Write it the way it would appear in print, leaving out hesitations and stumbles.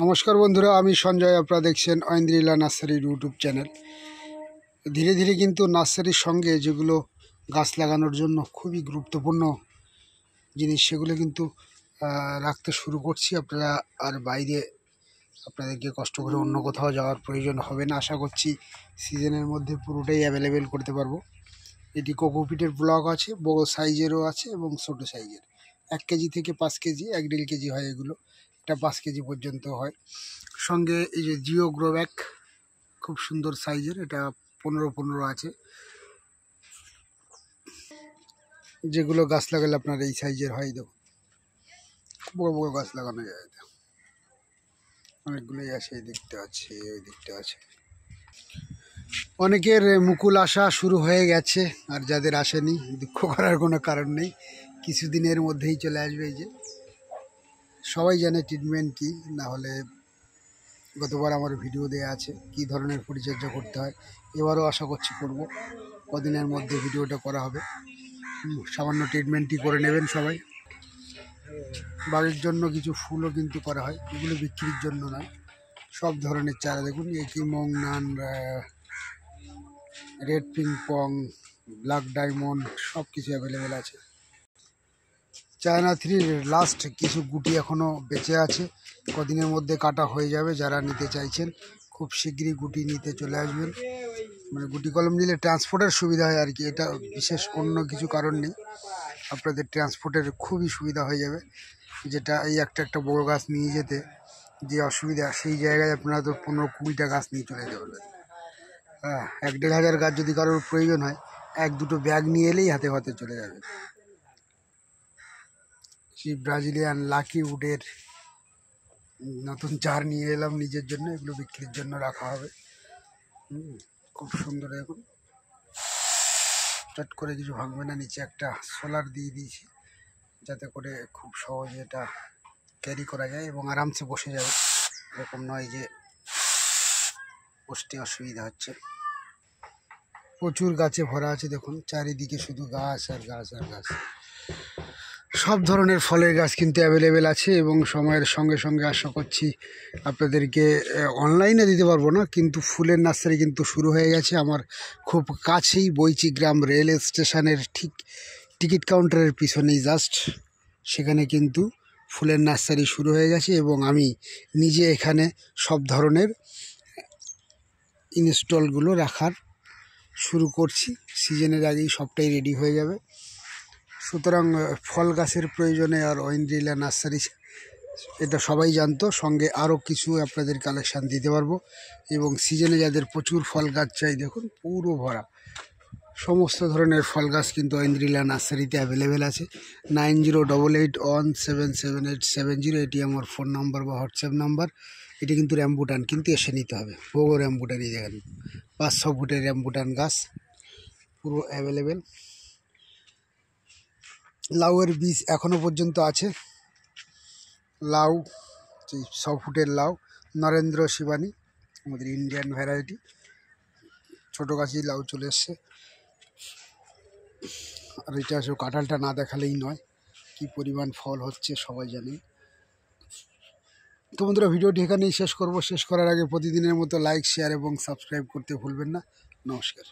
নমস্কার বন্ধুরা, আমি সঞ্জয়। আপনারা দেখছেন ঐন্দ্রিলা নার্সারির ইউটিউব চ্যানেল। ধীরে ধীরে কিন্তু নার্সারির সঙ্গে যেগুলো গাছ লাগানোর জন্য খুবই গুরুত্বপূর্ণ জিনিস, সেগুলো কিন্তু রাখতে শুরু করছি। আপনারা আর বাইরে আপনাদেরকে কষ্ট করে অন্য কোথাও যাওয়ার প্রয়োজন হবে না। আশা করছি সিজনের মধ্যে পুরোটাই অ্যাভেলেবেল করতে পারবো। এটি কোকোপিটের ব্লক আছে, বড় সাইজেরও আছে এবং ছোটো সাইজের। 1 কেজি থেকে 5 কেজি, 1-1.5 কেজি হয় এগুলো। এটা 5 কেজি পর্যন্ত হয়। সঙ্গে এই যে জিও গ্রো ব্যাগ, খুব সুন্দর সাইজের, এটা 15 আছে। যেগুলো গাছ লাগালে আপনার এই সাইজের হয়। দেখুন, বড় বড় গাছ লাগানো যায়। অনেকগুলোই আছে, এই দিকটা আছে, ওই দিকটা আছে। অনেকের মুকুল আসা শুরু হয়ে গেছে, আর যাদের আসেনি দুঃখ করার কোনো কারণ নেই, কিছুদিনের মধ্যেই চলে আসবে। এই যে সবাই জানে ট্রিটমেন্ট কী, না হলে গতবার আমার ভিডিও দেওয়া আছে কী ধরনের পরিচর্যা করতে হয়। এবারও আশা করছি করব, কদিনের মধ্যে ভিডিওটা করা হবে। সামান্য ট্রিটমেন্টই করে নেবেন সবাই। বাড়ির জন্য কিছু ফুলও কিন্তু করা হয়, এগুলো বিক্রির জন্য নয়। সব ধরনের চারা দেখুন, একি মং নান, রেড পিঙ্ক পং, ব্ল্যাক ডায়মন্ড, সব কিছু অ্যাভেলেবেল আছে। চায়না 3 লাস্ট কিছু গুটি এখনও বেঁচে আছে, কদিনের মধ্যে কাটা হয়ে যাবে। যারা নিতে চাইছেন খুব শীঘ্রই গুটি নিতে চলে আসবেন। মানে গুটি কলম নিলে ট্রান্সপোর্টের সুবিধা হয় আর কি, এটা বিশেষ অন্য কিছু কারণ নেই। আপনাদের ট্রান্সপোর্টের খুবই সুবিধা হয়ে যাবে। যেটা এই একটা বড় গাছ নিয়ে যেতে যে অসুবিধা, সেই জায়গায় আপনারা তো 15-20টা গাছ নিয়ে চলে যেতে পারবেন। হ্যাঁ, 1-1.5 হাজার গাছ যদি কারোর প্রয়োজন হয়, 1-2টো ব্যাগ নিয়ে এলেই হাতে হাতে চলে যাবে। সেই ব্রাজিলিয়ান লাকি উডের নতুন চার নিয়ে এলাম নিজের জন্য, এগুলো বিক্রির জন্য রাখা হবে। খুব সুন্দর। এখন চট করে কিছু ভাঙবে না। নিচে একটা সোলার দিয়ে দিয়েছি, যাতে করে খুব সহজে এটা ক্যারি করা যায় এবং আরামসে বসে যাবে। এরকম নয় যে বসতে অসুবিধা হচ্ছে। প্রচুর গাছে ভরা আছে, দেখুন চারিদিকে শুধু গাছ আর গাছ আর গাছ। সব ধরনের ফলের গাছ কিন্তু অ্যাভেলেবেল আছে এবং সময়ের সঙ্গে সঙ্গে আশা করছি আপনাদেরকে অনলাইনে দিতে পারবো না, কিন্তু ফুলের নার্সারি কিন্তু শুরু হয়ে গেছে আমার খুব কাছেই। বৈচিগ্রাম রেল স্টেশনের ঠিক টিকিট কাউন্টারের পিছনেই জাস্ট, সেখানে কিন্তু ফুলের নার্সারি শুরু হয়ে গেছে এবং আমি নিজে এখানে সব ধরনের ইনস্টলগুলো রাখার শুরু করছি। সিজনের আগেই সবটাই রেডি হয়ে যাবে। সুতরাং ফল গাছের প্রয়োজনে আর ঐন্দ্রিলা নার্সারি, এটা সবাই জানতো। সঙ্গে আরও কিছু আপনাদের কালেকশান দিতে পারবো এবং সিজনে যাদের প্রচুর ফল গাছ চাই, দেখুন পুরো ভরা। সমস্ত ধরনের ফল গাছ কিন্তু ঐন্দ্রিলা নার্সারিতে অ্যাভেলেবেল আছে। 9088177870, এটি আমার ফোন নাম্বার বা হোয়াটসঅ্যাপ নাম্বার। এটি কিন্তু র্যাম্বুটান, কিন্তু এসে নিতে হবে। বড় র্যাম্বুটানই দেখেন, 500 ফুটের র্যাম্বুটান গাছ পুরো অ্যাভেলেবেল। লাউয়ের বীজ এখনও পর্যন্ত আছে। লাউ 100 ফুটের লাউ, নরেন্দ্র শিবানী, আমাদের ইন্ডিয়ান ভ্যারাইটি। ছোটো গাছেই লাউ চলে এসছে। আর এটা সব কাঁঠালটা না দেখালেই নয়, কি পরিমাণ ফল হচ্ছে সবাই জানেন। তো বন্ধুরা, ভিডিওটি এখানেই শেষ করব। শেষ করার আগে প্রতিদিনের মতো লাইক, শেয়ার এবং সাবস্ক্রাইব করতে ভুলবেন না। নমস্কার।